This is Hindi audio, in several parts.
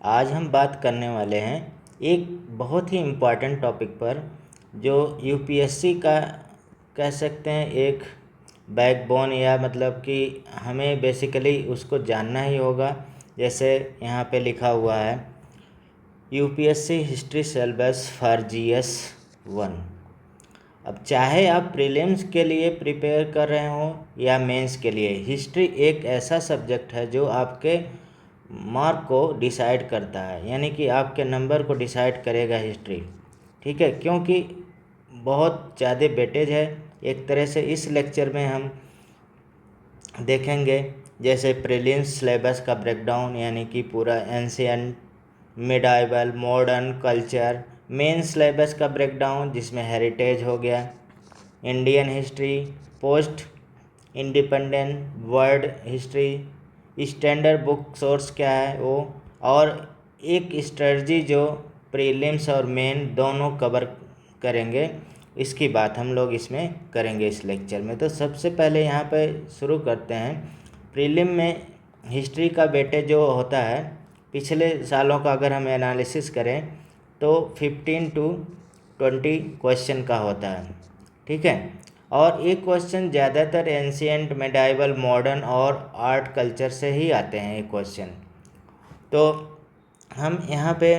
आज हम बात करने वाले हैं एक बहुत ही इम्पॉर्टेंट टॉपिक पर, जो यूपीएससी का कह सकते हैं एक बैकबोन, या मतलब कि हमें बेसिकली उसको जानना ही होगा। जैसे यहाँ पे लिखा हुआ है UPSC history syllabus for GS 1। अब चाहे आप प्रीलिम्स के लिए प्रिपेयर कर रहे हो या मेंस के लिए, हिस्ट्री एक ऐसा सब्जेक्ट है जो आपके मार्क को डिसाइड करता है, यानी कि आपके नंबर को डिसाइड करेगा हिस्ट्री। ठीक है, क्योंकि बहुत ज़्यादा वेटेज है। एक तरह से इस लेक्चर में हम देखेंगे जैसे प्रीलिम्स सिलेबस का ब्रेकडाउन, यानी कि पूरा ancient, medieval, modern, culture. Main syllabus का ब्रेकडाउन जिसमें हेरिटेज हो गया, Indian history, post independent world history, standard book source क्या है वो, और एक स्ट्रेटजी जो प्रीलिम्स और मेन दोनों कवर करेंगे। इसकी बात हम लोग इसमें करेंगे इस लेक्चर में। तो सबसे पहले यहाँ पे शुरू करते हैं। प्रीलिम में हिस्ट्री का वेटेज जो होता है, पिछले सालों का अगर हम एनालिसिस करें तो 15 to 20 क्वेश्चन का होता है। ठीक है, और एक क्वेश्चन ज़्यादातर एंशिएंट, मेडाइवल, मॉडर्न और आर्ट कल्चर से ही आते हैं ये क्वेश्चन। तो हम यहाँ पे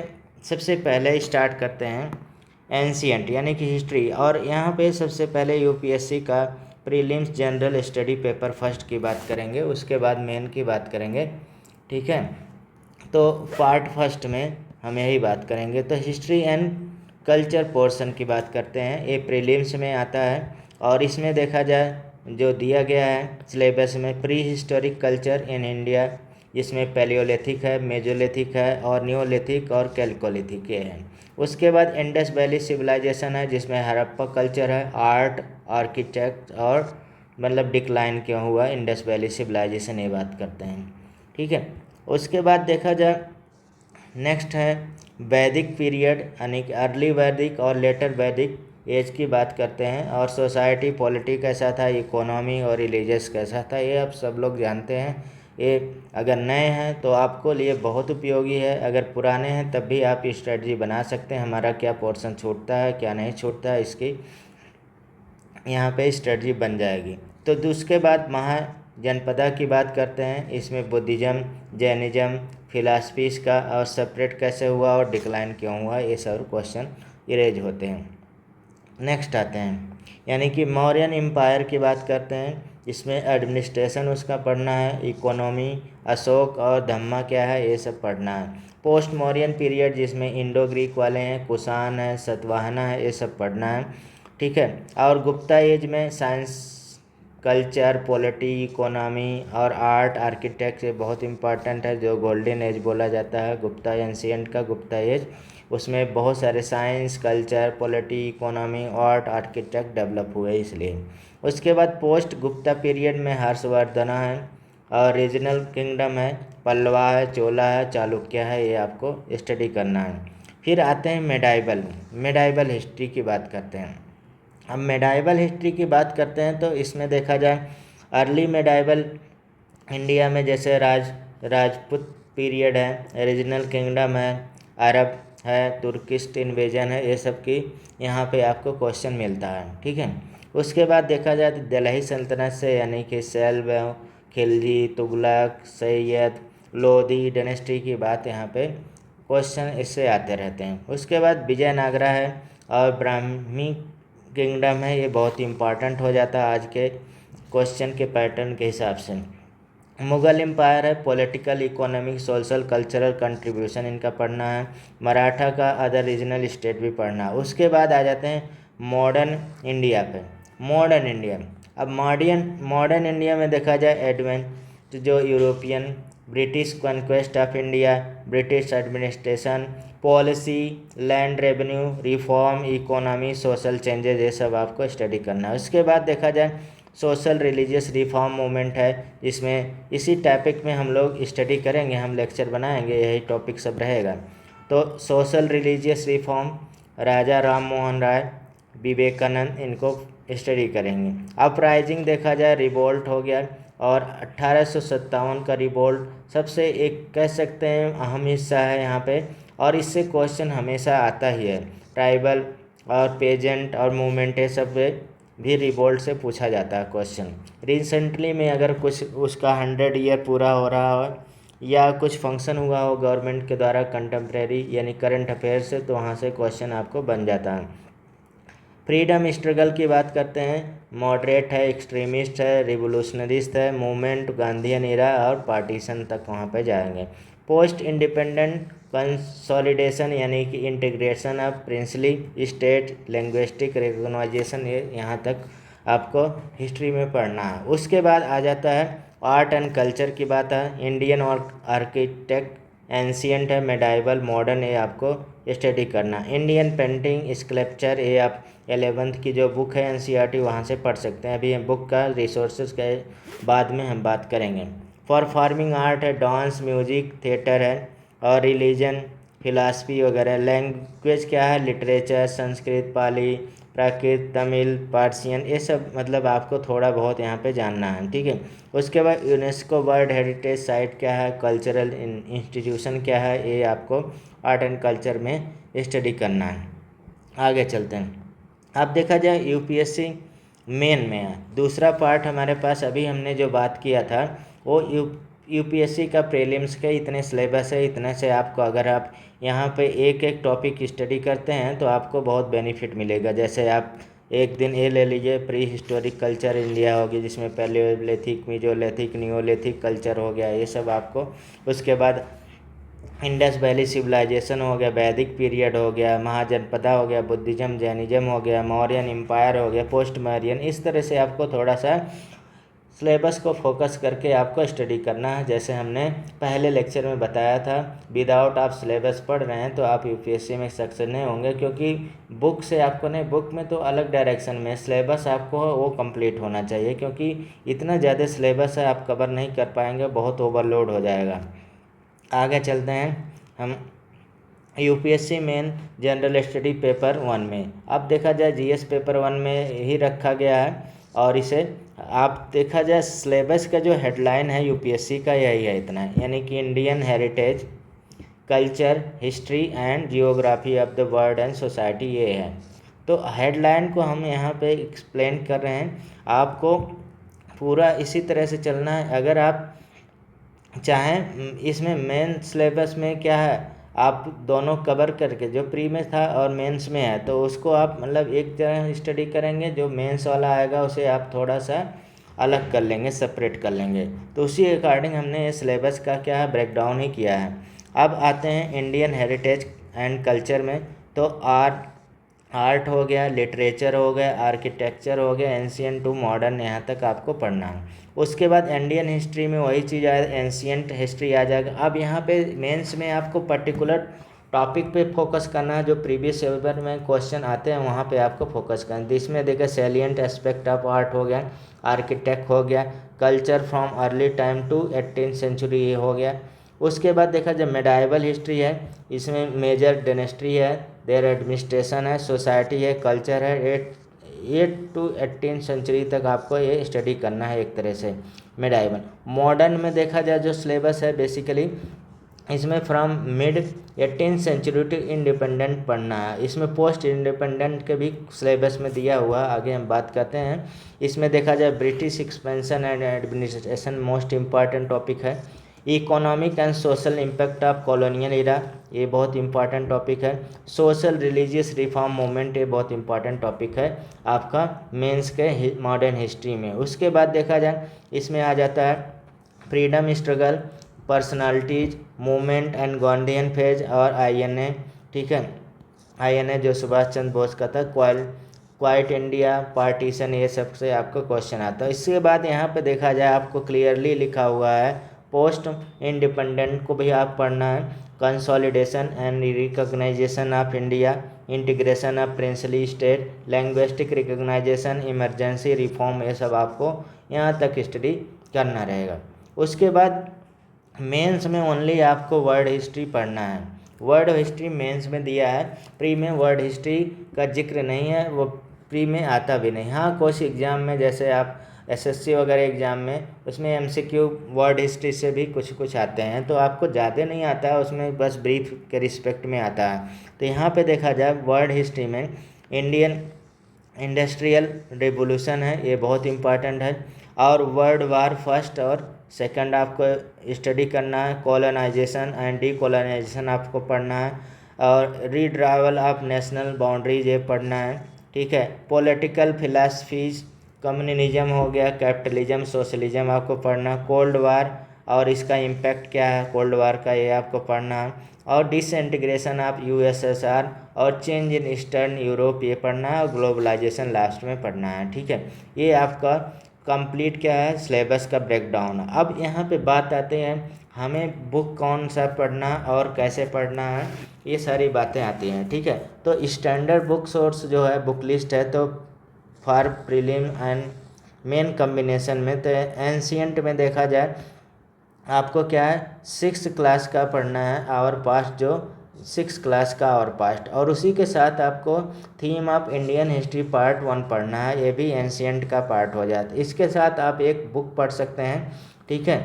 सबसे पहले स्टार्ट करते हैं एंशिएंट यानी कि हिस्ट्री, और यहाँ पे सबसे पहले यूपीएससी का prelims general study paper first की बात करेंगे, उसके बाद मेन की बात करेंगे। ठीक है, तो पार्ट फर्स्ट में हम यही बात करेंगे। तो हिस्ट्री एंड कल्चर पोर्शन की बात करते हैं, ये प्रीलिम्स में आता है। और इसमें देखा जाए जो दिया गया है सिलेबस में, pre historic culture in India, जिसमें पैलियोलिथिक है, मेजोलिथिक है और न्योलिथिक और कैल्कोलिथिक ये है। उसके बाद इंडस वैली सिविलाइजेशन है, जिसमें हड़प्पा कल्चर है, आर्ट, आर्किटेक्ट और मतलब डिक्लाइन क्यों हुआ इंडस वैली सिविलाइजेशन, ये बात करते हैं। ठीक है, उसके बाद देखा जाए नेक्स्ट है वैदिक पीरियड, यानी कि अर्ली वैदिक और लेटर वैदिक एज की बात करते हैं। और सोसाइटी, पॉलिटी कैसा था, इकोनॉमी और रिलीजियस कैसा था, ये आप सब लोग जानते हैं। ये अगर नए हैं तो आपको लिए बहुत उपयोगी है, अगर पुराने हैं तब भी आप स्ट्रेटजी बना सकते हैं, हमारा क्या पोर्शन छूटता है क्या नहीं छूटता है, इसकी यहाँ पे स्ट्रेटजी बन जाएगी। तो उसके बाद महाजनपदा की बात करते हैं, इसमें बुद्धिज़्म, जैनिज़्म, फिलासफीज का और सेपरेट कैसे हुआ और डिक्लाइन क्यों हुआ, ये सब क्वेश्चन इरेज होते हैं। नेक्स्ट आते हैं यानी कि मौर्यन एम्पायर की बात करते हैं, इसमें एडमिनिस्ट्रेशन उसका पढ़ना है, इकोनॉमी, अशोक और धम्मा क्या है, ये सब पढ़ना है। पोस्ट मौर्यन पीरियड जिसमें इंडो ग्रीक वाले हैं, कुषाण है, सतवाहना है, ये सब पढ़ना है। ठीक है, और गुप्ता एज में साइंस, कल्चर, पॉलिटी, इकोनॉमी और आर्ट, आर्किटेक्ट ये बहुत इंपॉर्टेंट है, जो गोल्डन एज बोला जाता है गुप्ता एंशिएंट का गुप्ता एज। उसमें बहुत सारे science, culture, polity, economy, art, architect develop हुए इसलिए। उसके बाद पोस्ट गुप्ता पीरियड में हर्षवर्धना है और रीजनल किंगडम है, पल्लवा है, चोला है, चालुक्य है, ये आपको स्टडी करना है। फिर आते हैं मेडाइवल हिस्ट्री की बात करते हैं। अब मेडाइवल हिस्ट्री की बात करते हैं तो इसमें देखा जाए अर्ली मेडाइवल इंडिया में जैसे राजपूत पीरियड है, रीजनल किंगडम है, अरब है, तुर्किस्ट इन्वेजन है, ये सब की यहाँ पे आपको क्वेश्चन मिलता है। ठीक है, उसके बाद देखा जाए तो दिल्ली सल्तनत से, यानी कि सैलव, खिलजी, तुगलक, सैयद, लोधी डायनेस्टी की बात यहाँ पे क्वेश्चन इससे आते रहते हैं। उसके बाद विजयनगरा है और ब्राह्मी किंगडम है, ये बहुत इंपॉर्टेंट हो जाता है आज के क्वेश्चन के पैटर्न के हिसाब से। मुगल एम्पायर है, political, economic, social, cultural contribution इनका पढ़ना है। मराठा का अदर रीजनल स्टेट भी पढ़ना है। उसके बाद आ जाते हैं मॉडर्न इंडिया पे। मॉडर्न इंडिया, अब मॉडर्न इंडिया में देखा जाए एडवेंट जो European, British conquest of India, British administration, policy, land revenue, reform, economy, social changes, ये सब आपको स्टडी करना है। उसके बाद देखा जाए सोशल रिलीजियस रिफॉर्म मूवमेंट है, इसमें इसी टॉपिक में हम लोग स्टडी करेंगे, हम लेक्चर बनाएंगे, यही टॉपिक सब रहेगा। तो सोशल रिलीजियस रिफॉर्म, राजा राम मोहन राय, विवेकानंद, इनको स्टडी करेंगे। अपराइजिंग देखा जाए रिवोल्ट हो गया, और 1857 का रिवोल्ट सबसे एक कह सकते हैं अहम हिस्सा है यहाँ पे, और इससे क्वेश्चन हमेशा आता ही है। ट्राइबल और पेजेंट और मूवमेंट ये सब भी रिवोल्ट से पूछा जाता है क्वेश्चन। रिसेंटली में अगर कुछ उसका 100 ईयर पूरा हो रहा हो या कुछ फंक्शन हुआ हो गवर्नमेंट के द्वारा कंटेम्प्रेरी यानी करंट अफेयर से, तो वहाँ से क्वेश्चन आपको बन जाता है। फ्रीडम स्ट्रगल की बात करते हैं, मॉडरेट है, एक्सट्रीमिस्ट है, रिवोल्यूशनरिस्ट है, मूवमेंट गांधीयन इरा और पार्टीशन तक वहाँ पे जाएंगे। पोस्ट इंडिपेंडेंट कंसोलिडेशन यानी कि integration of princely state, linguistic reorganisation, ये यहाँ तक आपको हिस्ट्री में पढ़ना है। उसके बाद आ जाता है आर्ट एंड कल्चर की बात है। इंडियन और आर्किटेक्ट, एंशियंट है, मेडाइवल, मॉडर्न, ये आपको स्टडी करना। इंडियन पेंटिंग, स्कल्पचर, ये आप 11th की जो बुक है NCERT वहाँ से पढ़ सकते हैं। अभी हम बुक का रिसोर्सेज के बाद में हम बात करेंगे। परफॉर्मिंग आर्ट है, डांस, म्यूजिक, थिएटर है, और रिलीजन, फिलासफी वगैरह। लैंग्वेज क्या है, लिटरेचर, संस्कृत, पाली, प्राकृत, तमिल, पार्सियन, ये सब मतलब आपको थोड़ा बहुत यहाँ पे जानना है, ठीक है। उसके बाद यूनेस्को वर्ल्ड हेरिटेज साइट क्या है, कल्चरल इंस्टीट्यूशन क्या है, ये आपको आर्ट एंड कल्चर में स्टडी करना है। आगे चलते हैं। अब देखा जाए UPSC मेन में है दूसरा पार्ट हमारे पास। अभी हमने जो बात किया था वो UPSC का प्रीलिम्स के इतने सिलेबस है, इतने से आपको अगर आप यहाँ पे एक एक टॉपिक स्टडी करते हैं तो आपको बहुत बेनिफिट मिलेगा। जैसे आप एक दिन ये ले लीजिए, प्री हिस्टोरिक कल्चर इंडिया होगी, जिसमें पैलियोलिथिक, मेसोलिथिक, नियोलिथिक कल्चर हो गया, ये सब आपको। उसके बाद इंडस वैली सिविलाइजेशन हो गया, वैदिक पीरियड हो गया, महाजनपदा हो गया, बुद्धिज्म जैनिज्म हो गया, मौर्यन एम्पायर हो गया, पोस्ट मौर्यन। इस तरह से आपको थोड़ा सा सिलेबस को फोकस करके आपको स्टडी करना है। जैसे हमने पहले लेक्चर में बताया था, विदाउट आप सिलेबस पढ़ रहे हैं तो आप UPSC में सक्सेस नहीं होंगे, क्योंकि बुक से आपको नहीं, बुक में तो अलग डायरेक्शन में, सिलेबस आपको वो कंप्लीट होना चाहिए, क्योंकि इतना ज़्यादा सिलेबस है आप कवर नहीं कर पाएंगे, बहुत ओवरलोड हो जाएगा। आगे चलते हैं हम UPSC main general study paper 1 में। अब देखा जाए GS पेपर 1 में ही रखा गया है, और इसे आप देखा जाए सिलेबस का जो हेडलाइन है UPSC का यही है इतना, यानी कि Indian heritage, culture, history and geography of the world and society, ये है। तो हेडलाइन को हम यहाँ पे एक्सप्लेन कर रहे हैं, आपको पूरा इसी तरह से चलना है। अगर आप चाहें इसमें मेन सिलेबस में क्या है, आप दोनों कवर करके, जो प्री में था और मेंस में है, तो उसको आप मतलब एक तरह स्टडी करेंगे, जो मेंस वाला आएगा उसे आप थोड़ा सा अलग कर लेंगे, सेपरेट कर लेंगे। तो उसी अकॉर्डिंग हमने ये सिलेबस का क्या है ब्रेकडाउन ही किया है। अब आते हैं इंडियन हेरिटेज एंड कल्चर में। तो आर्ट हो गया, लिटरेचर हो गया, आर्किटेक्चर हो गया, एंशियंट टू मॉडर्न, यहाँ तक आपको पढ़ना है। उसके बाद इंडियन हिस्ट्री में वही चीज़ आए, एंशियंट हिस्ट्री आ जाएगा। अब यहाँ पे मेंस में आपको पर्टिकुलर टॉपिक पे फोकस करना है, जो प्रीवियस पेपर में क्वेश्चन आते हैं वहाँ पे आपको फोकस करना है। इसमें देखिए सैलिएंट एस्पेक्ट ऑफ आर्ट हो गया, आर्किटेक्ट हो गया, culture from early time to 18th century ये हो गया। उसके बाद देखा जब मेडाइवल हिस्ट्री है, इसमें मेजर डेनेस्ट्री है, देयर एडमिनिस्ट्रेशन है, सोसाइटी है, कल्चर है, 8 to 18th सेंचुरी तक आपको ये स्टडी करना है एक तरह से मेडाइवल। मॉडर्न में देखा जाए जो सिलेबस है बेसिकली इसमें from mid 18th century to independent पढ़ना है। इसमें पोस्ट इंडिपेंडेंट के भी सिलेबस में दिया हुआ, आगे हम बात करते हैं। इसमें देखा जाए British expansion and administration most important topic है। Economic and social impact of colonial era, ये बहुत इंपॉर्टेंट टॉपिक है। सोशल रिलीजियस रिफॉर्म मूवमेंट, ये बहुत इंपॉर्टेंट टॉपिक है आपका मेंस के मॉडर्न हिस्ट्री में। उसके बाद देखा जाए इसमें आ जाता है freedom struggle, personalities, movement and Gandhian phase, और INA, ठीक है। INA जो सुभाष चंद्र बोस का था, क्वाइट इंडिया, पार्टीशन, ये सब से आपको क्वेश्चन आता है। इसके बाद यहाँ पे देखा जाए आपको क्लियरली लिखा हुआ है पोस्ट इंडिपेंडेंट को भी आप पढ़ना है। Consolidation and reorganisation of India, integration of princely state, linguistic reorganisation, emergency reform, ये सब आपको यहाँ तक स्टडी करना रहेगा। उसके बाद मेंस में ओनली आपको वर्ल्ड हिस्ट्री पढ़ना है। वर्ल्ड हिस्ट्री मेंस में दिया है, प्री में वर्ल्ड हिस्ट्री का जिक्र नहीं है, वो प्री में आता भी नहीं। हाँ कुछ एग्जाम में जैसे आप एसएससी वगैरह एग्ज़ाम में, उसमें एमसीक्यू वर्ल्ड हिस्ट्री से भी कुछ कुछ आते हैं, तो आपको ज़्यादा नहीं आता है उसमें, बस ब्रीफ के रिस्पेक्ट में आता है। तो यहाँ पे देखा जाए वर्ल्ड हिस्ट्री में इंडियन इंडस्ट्रियल रिवोल्यूशन है, ये बहुत इम्पॉर्टेंट है। और वर्ल्ड वार फर्स्ट और सेकंड आपको स्टडी करना है। कॉलोनाइजेशन एंड डीकोलोनाइजेशन आपको पढ़ना है। और रीड्रावल ऑफ नेशनल बाउंड्रीज ये पढ़ना है, ठीक है। पॉलिटिकल फिलासफीज, कम्युनिज्म हो गया, कैपिटलिज्म, सोशलिज्म आपको पढ़ना। कोल्ड वार और इसका इम्पैक्ट क्या है कोल्ड वार का, ये आपको पढ़ना है। और डिसइंटीग्रेशन ऑफ यूएसएसआर और चेंज इन ईस्टर्न यूरोप ये पढ़ना है। और ग्लोबलाइजेशन लास्ट में पढ़ना है, ठीक है। ये आपका कंप्लीट क्या है सिलेबस का ब्रेकडाउन। अब यहाँ पे बात आते हैं हमें बुक कौन सा पढ़ना और कैसे पढ़ना है, ये सारी बातें आती हैं, ठीक है। तो स्टैंडर्ड बुक सोर्स जो है बुक लिस्ट है, तो for prelim and main combination में, तो एंशियंट में देखा जाए आपको क्या है 6th क्लास का पढ़ना है, आवर पास्ट जो 6th क्लास का आवर पास्ट। और उसी के साथ आपको theme of Indian history part 1 पढ़ना है, ये भी एंशियंट का पार्ट हो जाता है। इसके साथ आप एक बुक पढ़ सकते हैं, ठीक है,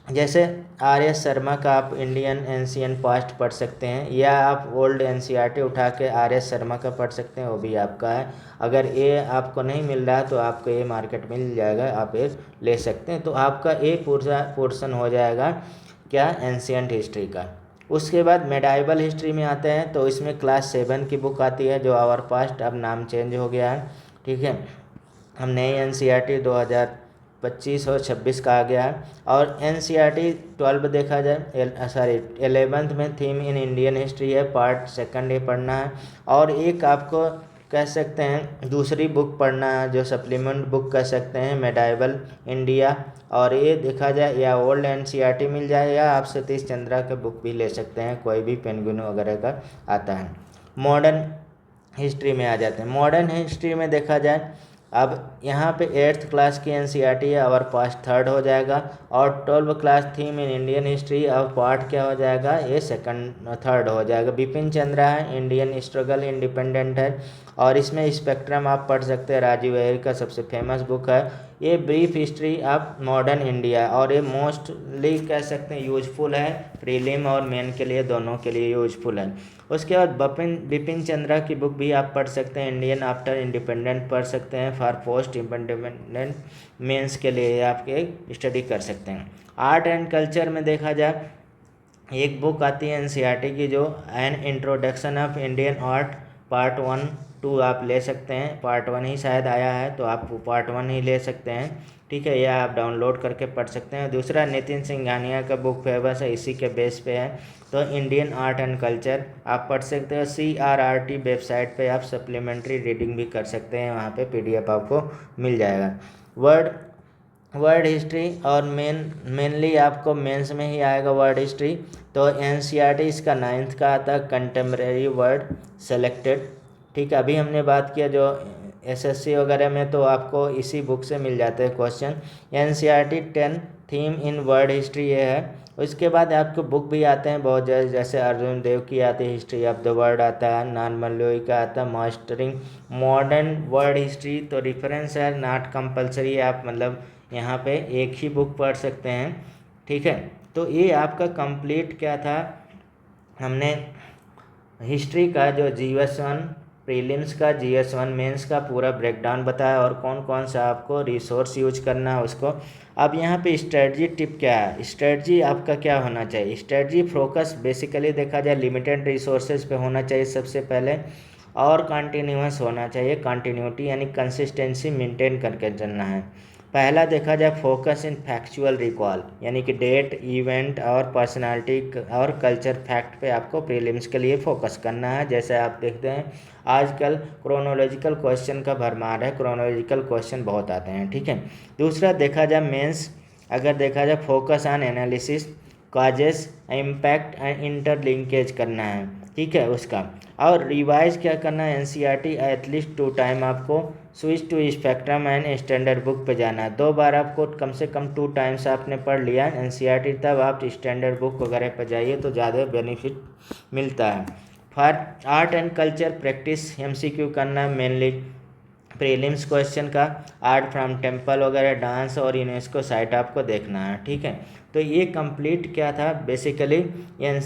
जैसे आर.एस. शर्मा का आप इंडियन एंशियंट पास्ट पढ़ सकते हैं, या आप ओल्ड एनसीईआरटी उठा के आर.एस. शर्मा का पढ़ सकते हैं, वो भी आपका है। अगर ये आपको नहीं मिल रहा तो आपको ये मार्केट मिल जाएगा, आप ये ले सकते हैं। तो आपका ये पूरा पोर्शन हो जाएगा क्या एंशियंट हिस्ट्री का। उसके बाद मेडाइवल हिस्ट्री में आते हैं, तो इसमें क्लास 7 की बुक आती है जो आवर पास्ट, अब नाम चेंज हो गया है, ठीक है। हम नई एनसीईआरटी 2025 और 26 का आ गया है। और एनसीईआरटी 12 देखा जाए 11th में थीम इन इंडियन हिस्ट्री है, पार्ट 2 ये पढ़ना है। और एक आपको कह सकते हैं दूसरी बुक पढ़ना है जो सप्लीमेंट बुक कह सकते हैं, मेडाइवल इंडिया। और ये देखा जाए या ओल्ड एनसीईआरटी मिल जाए, या आप सतीश चंद्रा के बुक भी ले सकते हैं, कोई भी पेंगुइन वगैरह का आता है। मॉडर्न हिस्ट्री में आ जाते हैं। मॉडर्न हिस्ट्री में देखा जाए अब यहाँ पे 8th क्लास की एनसीईआरटी है, आवर पास्ट 3rd हो जाएगा। और 12 class theme in Indian history, अब पार्ट क्या हो जाएगा, ये 3rd हो जाएगा। बिपिन चंद्रा है, इंडियन स्ट्रगल इंडिपेंडेंट है। और इसमें स्पेक्ट्रम आप पढ़ सकते हैं, राजीव अय्यर का सबसे फेमस बुक है। ये brief history of modern India, और ये मोस्टली कह सकते हैं यूजफुल है, प्रीलिम और मेन के लिए दोनों के लिए यूजफुल है। उसके बाद बिपिन चंद्रा की बुक भी आप पढ़ सकते हैं, इंडियन आफ्टर इंडिपेंडेंट पढ़ सकते हैं, फॉर पोस्ट इंडिपेंडेंट मेंस के लिए आपके स्टडी कर सकते हैं। आर्ट एंड कल्चर में देखा जाए एक बुक आती है एनसीईआरटी की जो an introduction of Indian art part 1 2 आप ले सकते हैं, पार्ट 1 ही शायद आया है तो आप पार्ट 1 ही ले सकते हैं, ठीक है। यह आप डाउनलोड करके पढ़ सकते हैं। दूसरा नितिन सिंघानिया का बुक फेमस है, इसी के बेस पे है, तो इंडियन आर्ट एंड कल्चर आप पढ़ सकते हो। CRRT वेबसाइट पे आप सप्लीमेंट्री रीडिंग भी कर सकते हैं, वहाँ पे PDF आपको मिल जाएगा। वर्ल्ड हिस्ट्री और मेनली आपको मेंस में ही आएगा वर्ल्ड हिस्ट्री, तो एनसीईआरटी इसका 9th का आता है, कंटेम्प्रेरी वर्ल्ड सेलेक्टेड, ठीक है। अभी हमने बात किया जो एसएससी वगैरह में तो आपको इसी बुक से मिल जाते हैं question. NCERT 10 theme in world history ये है। उसके बाद आपको बुक भी आते हैं बहुत, जैसे अर्जुन देव की आती है हिस्ट्री ऑफ द वर्ल्ड आता है, नानमल्लोई का आता है मास्टरिंग मॉडर्न वर्ल्ड हिस्ट्री, तो रेफरेंस है, नॉट कंपलसरी, आप मतलब यहाँ पे एक ही बुक पढ़ सकते हैं, ठीक है। तो ये आपका कंप्लीट क्या था, हमने हिस्ट्री का जो GS1 प्रीलिम्स का, GS1 मेंस का पूरा ब्रेकडाउन बताया और कौन कौन सा आपको रिसोर्स यूज करना है उसको। अब यहाँ पे स्ट्रेटजी टिप क्या है, स्ट्रेटजी आपका क्या होना चाहिए, स्ट्रेटजी फोकस बेसिकली देखा जाए लिमिटेड रिसोर्सेज पे होना चाहिए सबसे पहले, और कंटिन्यूस होना चाहिए, कंटिन्यूटी यानी कंसिस्टेंसी मेंटेन करके चलना है। पहला देखा जाए फोकस इन फैक्चुअल रिकॉल, यानी कि डेट, इवेंट और पर्सनालिटी और कल्चर फैक्ट पे आपको प्रीलिम्स के लिए फोकस करना है। जैसे आप देखते हैं आजकल क्रोनोलॉजिकल क्वेश्चन का भरमार है, क्रोनोलॉजिकल क्वेश्चन बहुत आते हैं, ठीक है। दूसरा देखा जाए मेंस, अगर देखा जाए focus on analysis, causes, impact and interlinkage करना है, ठीक है उसका। और रिवाइज क्या करना है, एनसीईआरटी एटलीस्ट 2 टाइम आपको switch to spectrum and standard book पे जाना है। 2 बार आपको कम से कम 2 टाइम्स आपने पढ़ लिया एनसीईआरटी, तब आप स्टैंडर्ड बुक वगैरह पे जाइए तो ज़्यादा बेनिफिट मिलता है। For art and culture practice MCQ करना है मेनली, प्रीलिम्स क्वेश्चन का आर्ट फ्रॉम टेम्पल वगैरह, डांस और यूनेस्को साइट आपको देखना है, ठीक है। तो ये कंप्लीट क्या था बेसिकली, ये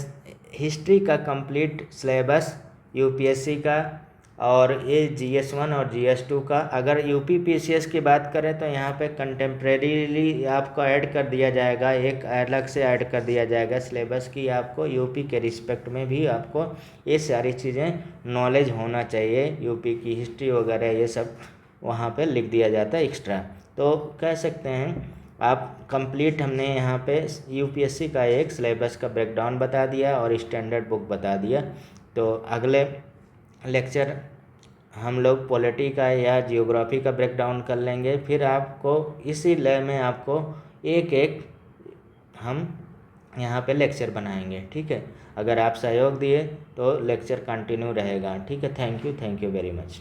हिस्ट्री का कंप्लीट सिलेबस यूपीएससी का, और ये जीएस 1 और जीएस 2 का। अगर यूपी पीसीएस की बात करें तो यहाँ पे कंटेम्प्रेरीली आपको ऐड कर दिया जाएगा, एक अलग से ऐड कर दिया जाएगा सिलेबस की, आपको यूपी के रिस्पेक्ट में भी आपको ये सारी चीज़ें नॉलेज होना चाहिए। यूपी की हिस्ट्री वगैरह ये सब वहाँ पे लिख दिया जाता है एक्स्ट्रा। तो कह सकते हैं आप कंप्लीट हमने यहाँ पे यूपीएससी का एक सिलेबस का ब्रेकडाउन बता दिया और स्टैंडर्ड बुक बता दिया। तो अगले लेक्चर हम लोग पॉलिटी का या जियोग्राफी का ब्रेकडाउन कर लेंगे। फिर आपको इसी लय में आपको एक एक हम यहाँ पे लेक्चर बनाएंगे, ठीक है। अगर आप सहयोग दिए तो लेक्चर कंटिन्यू रहेगा, ठीक है। Thank you very much.